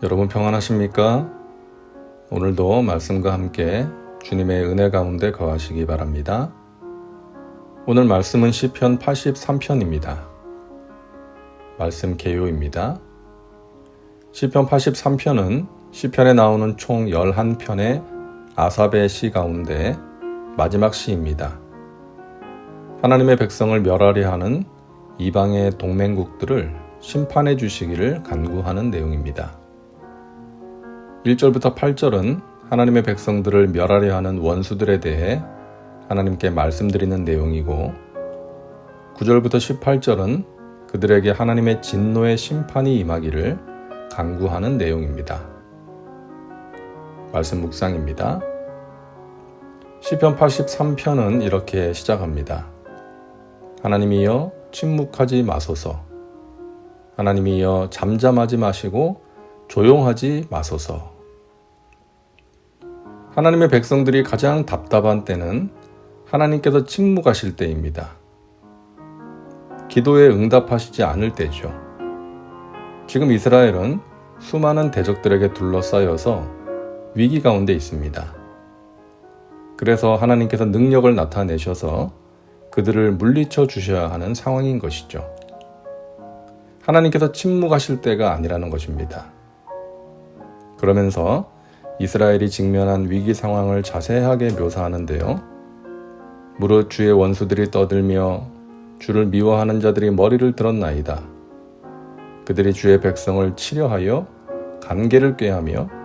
여러분 평안하십니까? 오늘도 말씀과 함께 주님의 은혜 가운데 거하시기 바랍니다. 오늘 말씀은 시편 83편입니다. 말씀 개요입니다. 시편 83편은 시편에 나오는 총 11편의 아삽의 시 가운데 마지막 시입니다. 하나님의 백성을 멸하려 하는 이방의 동맹국들을 심판해 주시기를 간구하는 내용입니다. 1절부터 8절은 하나님의 백성들을 멸하려 하는 원수들에 대해 하나님께 말씀드리는 내용이고 9절부터 18절은 그들에게 하나님의 진노의 심판이 임하기를 간구하는 내용입니다. 말씀 묵상입니다. 시편 83편은 이렇게 시작합니다. 하나님이여 침묵하지 마소서. 하나님이여 잠잠하지 마시고 조용하지 마소서. 하나님의 백성들이 가장 답답한 때는 하나님께서 침묵하실 때입니다. 기도에 응답하시지 않을 때죠. 지금 이스라엘은 수많은 대적들에게 둘러싸여서 위기 가운데 있습니다. 그래서 하나님께서 능력을 나타내셔서 그들을 물리쳐 주셔야 하는 상황인 것이죠. 하나님께서 침묵하실 때가 아니라는 것입니다. 그러면서 이스라엘이 직면한 위기 상황을 자세하게 묘사하는데요. 무릇 주의 원수들이 떠들며 주를 미워하는 자들이 머리를 들었나이다. 그들이 주의 백성을 치려하여 간계를 꾀하며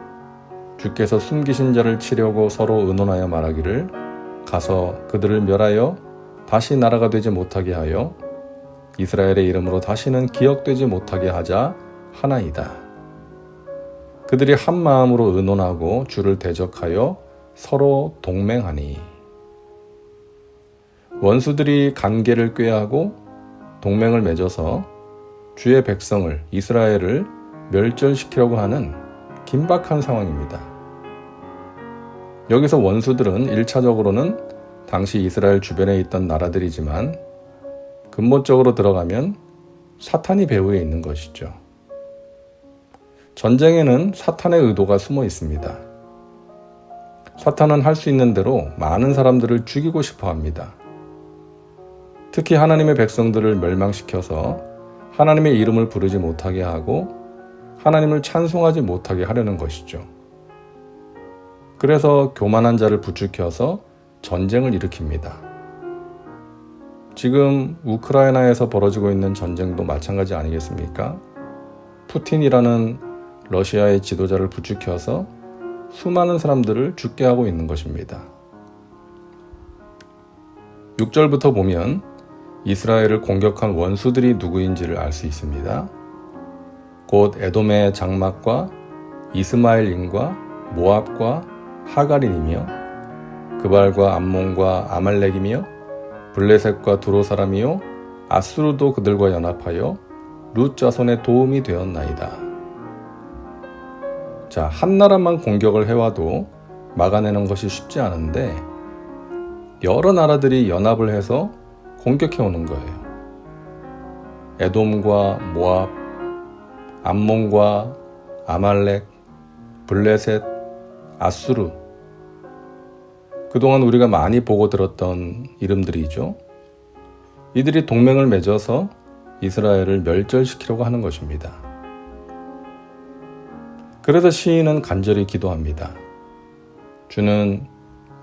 주께서 숨기신 자를 치려고 서로 의논하여 말하기를 가서 그들을 멸하여 다시 나라가 되지 못하게 하여 이스라엘의 이름으로 다시는 기억되지 못하게 하자 하나이다. 그들이 한 마음으로 의논하고 주를 대적하여 서로 동맹하니. 원수들이 간계를 꾀하고 동맹을 맺어서 주의 백성을, 이스라엘을 멸절시키려고 하는 긴박한 상황입니다. 여기서 원수들은 1차적으로는 당시 이스라엘 주변에 있던 나라들이지만 근본적으로 들어가면 사탄이 배후에 있는 것이죠. 전쟁에는 사탄의 의도가 숨어 있습니다. 사탄은 할 수 있는 대로 많은 사람들을 죽이고 싶어 합니다. 특히 하나님의 백성들을 멸망시켜서 하나님의 이름을 부르지 못하게 하고 하나님을 찬송하지 못하게 하려는 것이죠. 그래서 교만한 자를 부추겨서 전쟁을 일으킵니다. 지금 우크라이나에서 벌어지고 있는 전쟁도 마찬가지 아니겠습니까? 푸틴이라는 러시아의 지도자를 부추겨서 수많은 사람들을 죽게 하고 있는 것입니다. 6절부터 보면 이스라엘을 공격한 원수들이 누구인지를 알 수 있습니다. 곧 에돔의 장막과 이스마엘인과 모압과 하갈인이며 그발과 암몬과 아말렉이며 블레셋과 두로 사람이요 아수르도 그들과 연합하여 룻 자손의 도움이 되었나이다. 자, 한 나라만 공격을 해와도 막아내는 것이 쉽지 않은데 여러 나라들이 연합을 해서 공격해오는 거예요. 에돔과 모압, 암몬과 아말렉, 블레셋, 아수르. 그동안 우리가 많이 보고 들었던 이름들이죠. 이들이 동맹을 맺어서 이스라엘을 멸절시키려고 하는 것입니다. 그래서 시인은 간절히 기도합니다. 주는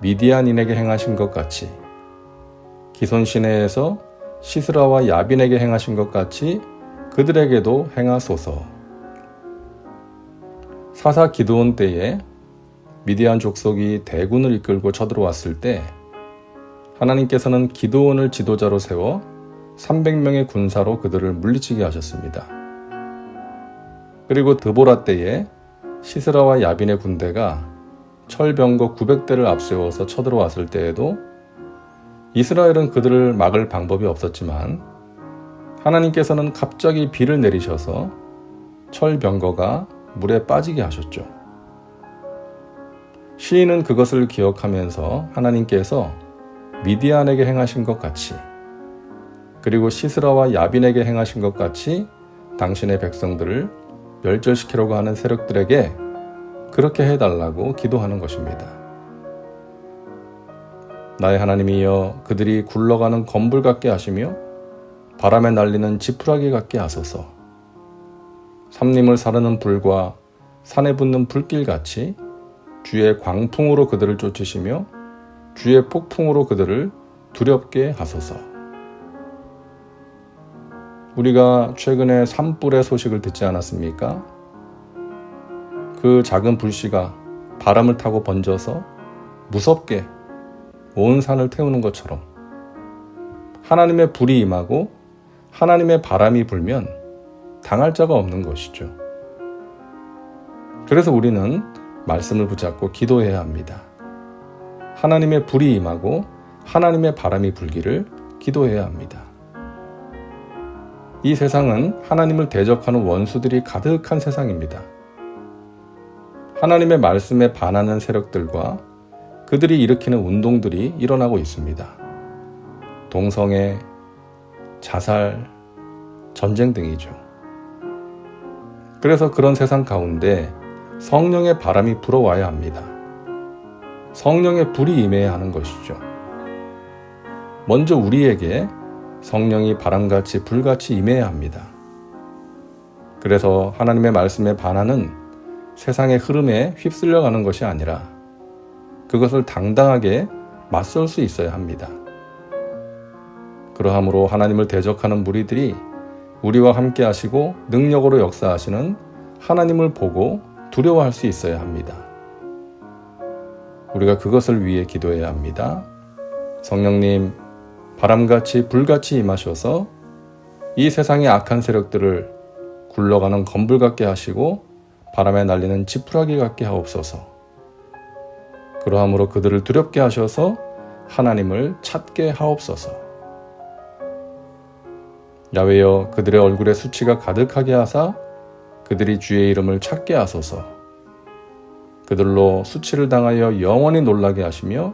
미디안인에게 행하신 것 같이 기손 시내에서 시스라와 야빈에게 행하신 것 같이 그들에게도 행하소서. 사사 기드온 때에 미디안 족속이 대군을 이끌고 쳐들어왔을 때 하나님께서는 기드온을 지도자로 세워 300명의 군사로 그들을 물리치게 하셨습니다. 그리고 드보라 때에 시스라와 야빈의 군대가 철병거 900대를 앞세워서 쳐들어왔을 때에도 이스라엘은 그들을 막을 방법이 없었지만 하나님께서는 갑자기 비를 내리셔서 철병거가 물에 빠지게 하셨죠. 시인은 그것을 기억하면서 하나님께서 미디안에게 행하신 것 같이, 그리고 시스라와 야빈에게 행하신 것 같이 당신의 백성들을 멸절시키려고 하는 세력들에게 그렇게 해달라고 기도하는 것입니다. 나의 하나님이여, 그들이 굴러가는 건불 같게 하시며 바람에 날리는 지푸라기 같게 하소서. 삼림을 사르는 불과 산에 붙는 불길같이 주의 광풍으로 그들을 쫓으시며 주의 폭풍으로 그들을 두렵게 하소서. 우리가 최근에 산불의 소식을 듣지 않았습니까? 그 작은 불씨가 바람을 타고 번져서 무섭게 온 산을 태우는 것처럼 하나님의 불이 임하고 하나님의 바람이 불면 당할 자가 없는 것이죠. 그래서 우리는 말씀을 붙잡고 기도해야 합니다. 하나님의 불이 임하고 하나님의 바람이 불기를 기도해야 합니다. 이 세상은 하나님을 대적하는 원수들이 가득한 세상입니다. 하나님의 말씀에 반하는 세력들과 그들이 일으키는 운동들이 일어나고 있습니다. 동성애, 자살, 전쟁 등이죠. 그래서 그런 세상 가운데 성령의 바람이 불어와야 합니다. 성령의 불이 임해야 하는 것이죠. 먼저 우리에게 성령이 바람같이 불같이 임해야 합니다. 그래서 하나님의 말씀에 반하는 세상의 흐름에 휩쓸려가는 것이 아니라 그것을 당당하게 맞설 수 있어야 합니다. 그러함으로 하나님을 대적하는 무리들이 우리와 함께 하시고 능력으로 역사하시는 하나님을 보고 두려워할 수 있어야 합니다. 우리가 그것을 위해 기도해야 합니다. 성령님, 바람같이 불같이 임하셔서 이 세상의 악한 세력들을 굴러가는 건불 같게 하시고 바람에 날리는 지푸라기 같게 하옵소서. 그러함으로 그들을 두렵게 하셔서 하나님을 찾게 하옵소서. 야훼여, 그들의 얼굴에 수치가 가득하게 하사 그들이 주의 이름을 찾게 하소서. 그들로 수치를 당하여 영원히 놀라게 하시며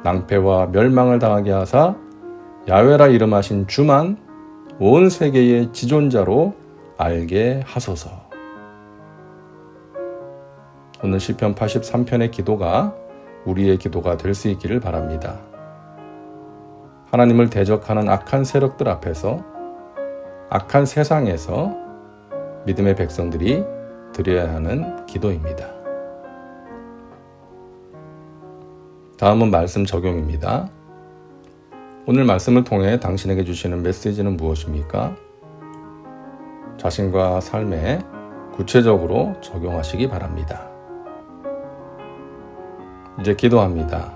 낭패와 멸망을 당하게 하사 야훼라 이름하신 주만 온 세계의 지존자로 알게 하소서. 오늘 시편 83편의 기도가 우리의 기도가 될 수 있기를 바랍니다. 하나님을 대적하는 악한 세력들 앞에서, 악한 세상에서 믿음의 백성들이 드려야 하는 기도입니다. 다음은 말씀 적용입니다. 오늘 말씀을 통해 당신에게 주시는 메시지는 무엇입니까? 자신과 삶에 구체적으로 적용하시기 바랍니다. 이제 기도합니다.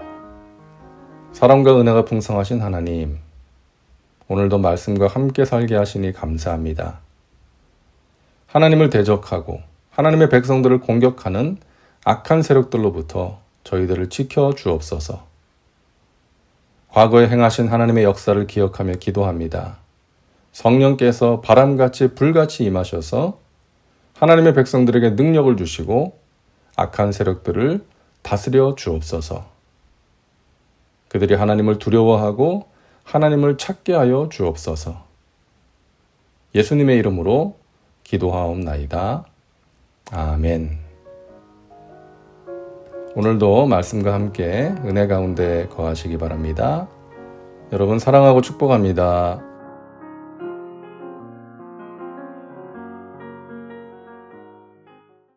사랑과 은혜가 풍성하신 하나님, 오늘도 말씀과 함께 살게 하시니 감사합니다. 하나님을 대적하고 하나님의 백성들을 공격하는 악한 세력들로부터 저희들을 지켜 주옵소서. 과거에 행하신 하나님의 역사를 기억하며 기도합니다. 성령께서 바람같이 불같이 임하셔서 하나님의 백성들에게 능력을 주시고 악한 세력들을 다스려 주옵소서. 그들이 하나님을 두려워하고 하나님을 찾게 하여 주옵소서. 예수님의 이름으로 기도하옵나이다. 아멘. 오늘도 말씀과 함께 은혜 가운데 거하시기 바랍니다. 여러분 사랑하고 축복합니다.